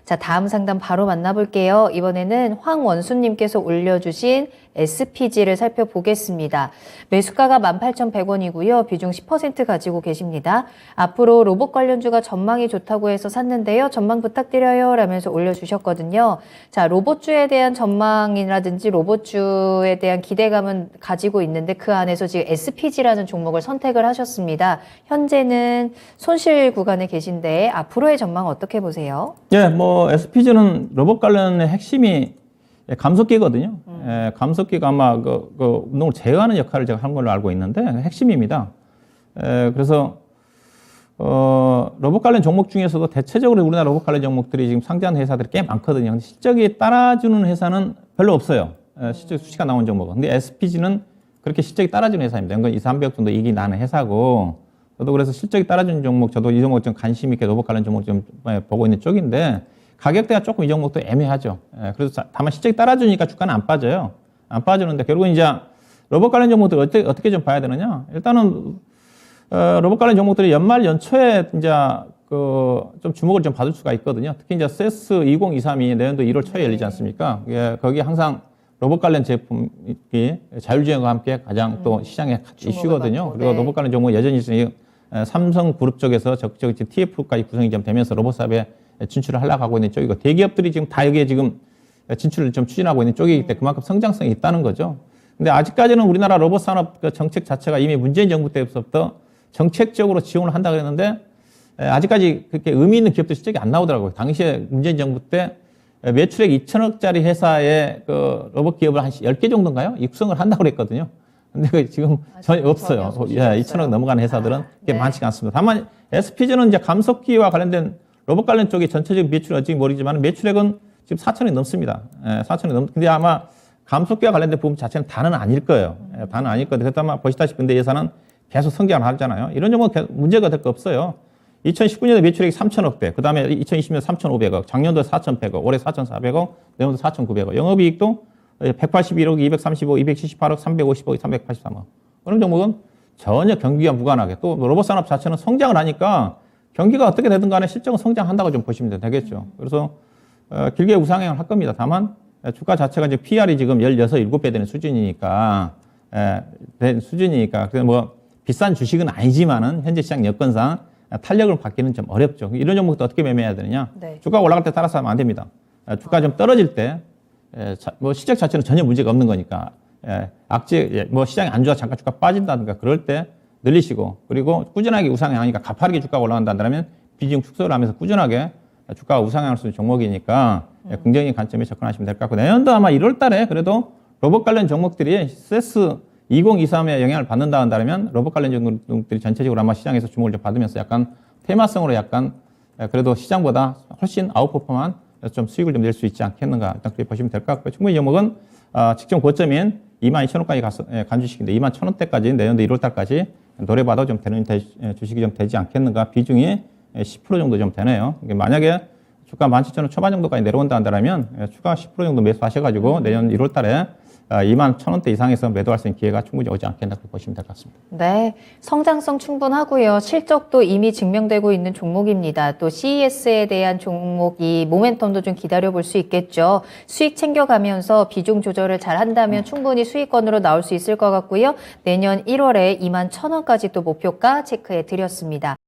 자, 다음 상담 바로 만나볼게요. 이번에는 황원수님께서 올려주신 SPG를 살펴보겠습니다. 매수가가 18,100원이고요. 비중 10% 가지고 계십니다. 앞으로 로봇 관련주가 전망이 좋다고 해서 샀는데요. 전망 부탁드려요 라면서 올려주셨거든요. 자, 로봇주에 대한 전망이라든지 로봇주에 대한 기대감은 가지고 있는데 그 안에서 지금 SPG라는 종목을 선택을 하셨습니다. 현재는 손실 구간에 계신데 앞으로의 전망 어떻게 보세요? 예, 뭐 SPG는 로봇 관련의 핵심이 감속기거든요. 감속기가 아마 그 운동을 제어하는 역할을 제가 한 걸로 알고 있는데 핵심입니다. 그래서 로봇 관련 종목 중에서도 대체적으로 우리나라 로봇 관련 종목들이 지금 상장한 회사들이 꽤 많거든요. 근데 실적이 따라주는 회사는 별로 없어요. 실적 수치가 나온 종목은. 근데 SPG는 그렇게 실적이 따라주는 회사입니다. 연간 2, 300억 정도 이익이 나는 회사고, 저도 그래서 실적이 따라주는 종목, 저도 이 종목 좀 관심 있게 로봇 관련 종목 좀 보고 있는 쪽인데, 가격대가 조금 이 종목도 애매하죠. 그래서 다만 실적이 따라주니까 주가는 안 빠져요. 안 빠지는데 결국은 이제 로봇 관련 종목들 어떻게 좀 봐야 되느냐? 일단은 로봇 관련 종목들이 연말 연초에 이제 좀 주목을 좀 받을 수가 있거든요. 특히 이제 CES 2023이 내년도 1월 초에 열리지 않습니까? 거기 항상 로봇 관련 제품이 자율주행과 함께 가장 또 시장에 이슈거든요. 그리고 로봇 관련 종목 여전히 삼성그룹 쪽에서 적극적으로 TF까지 구성이 좀 되면서 로봇 사업에 진출을 하려고 하고 있는 쪽이고, 대기업들이 지금 다 여기에 지금 진출을 좀 추진하고 있는 쪽이기 때문에 그만큼 성장성이 있다는 거죠. 근데 아직까지는 우리나라 로봇 산업 정책 자체가 이미 문재인 정부 때부터 정책적으로 지원을 한다고 했는데, 아직까지 그렇게 의미 있는 기업들 실적이 안 나오더라고요. 당시에 문재인 정부 때 매출액 2천억짜리 회사의 그 로봇 기업을 한 10개 정도인가요? 육성을 한다고 그랬거든요. 근데 지금 전혀 없어요. 2천억 넘어가는 회사들은 그렇게 많지가 않습니다. 다만 SPG는 이제 감속기와 관련된 로봇 관련 쪽이 전체적인 매출이 어찌 모르지만 매출액은 지금 4천억이 넘습니다. 4천억이 근데 아마 감속기와 관련된 부분 자체는 다는 아닐 거예요. 다는 아닐 거예요. 그래서 아마 보시다시피 근데 예산은 계속 성장을 하잖아요. 이런 종목은 문제가 될 거 없어요. 2019년에 매출액이 3천억대, 그 다음에 2020년 3,500억, 작년도 4,100억, 올해 4,400억, 내년도 4,900억, 영업이익도 181억, 235억, 278억, 355억, 383억. 그런 종목은 전혀 경기와 무관하게, 또 로봇 산업 자체는 성장을 하니까 경기가 어떻게 되든 간에 실적은 성장한다고 좀 보시면 되겠죠. 그래서 길게 우상향을 할 겁니다. 다만 주가 자체가 이제 PR이 지금 16, 7배 되는 수준이니까, 그래서 뭐 비싼 주식은 아니지만은 현재 시장 여건상 탄력을 받기는 좀 어렵죠. 이런 종목도 어떻게 매매해야 되느냐? 네. 주가가 올라갈 때 따라서 하면 안 됩니다. 주가 좀 떨어질 때, 뭐 시장 자체는 전혀 문제가 없는 거니까, 뭐 시장이 안 좋아 잠깐 주가 빠진다든가 그럴 때 늘리시고, 그리고 꾸준하게 우상향하니까 가파르게 주가가 올라간다면 비중 축소를 하면서 꾸준하게 주가가 우상향할 수 있는 종목이니까 긍정적인 관점에 접근하시면 될 것 같고, 내년도 아마 1월 달에 그래도 로봇 관련 종목들이 CES 2023에 영향을 받는다 한다면 로봇 관련 종목들이 전체적으로 아마 시장에서 주목을 좀 받으면서 약간 테마성으로 약간 그래도 시장보다 훨씬 아웃퍼폼한 좀 수익을 좀 낼 수 있지 않겠는가, 일단 그렇게 보시면 될 것 같고요. 충분히 이 종목은 직전 고점인 22,000원까지 간 주식인데 21,000원대까지 내년도 1월 달까지 노려봐도 좀 되는 주식이 좀 되지 않겠는가. 비중이 10% 정도 좀 되네요. 만약에 주가 17,000원 초반 정도까지 내려온다 한다면 추가 10% 정도 매수하셔가지고 내년 1월 달에 21,000원대 이상에서 매도할 수 있는 기회가 충분히 오지 않겠나 그렇게 보시면 될 것 같습니다. 네, 성장성 충분하고요. 실적도 이미 증명되고 있는 종목입니다. 또 CES에 대한 종목이 모멘텀도 좀 기다려볼 수 있겠죠. 수익 챙겨가면서 비중 조절을 잘 한다면 충분히 수익권으로 나올 수 있을 것 같고요. 내년 1월에 21,000원까지 또 목표가 체크해 드렸습니다.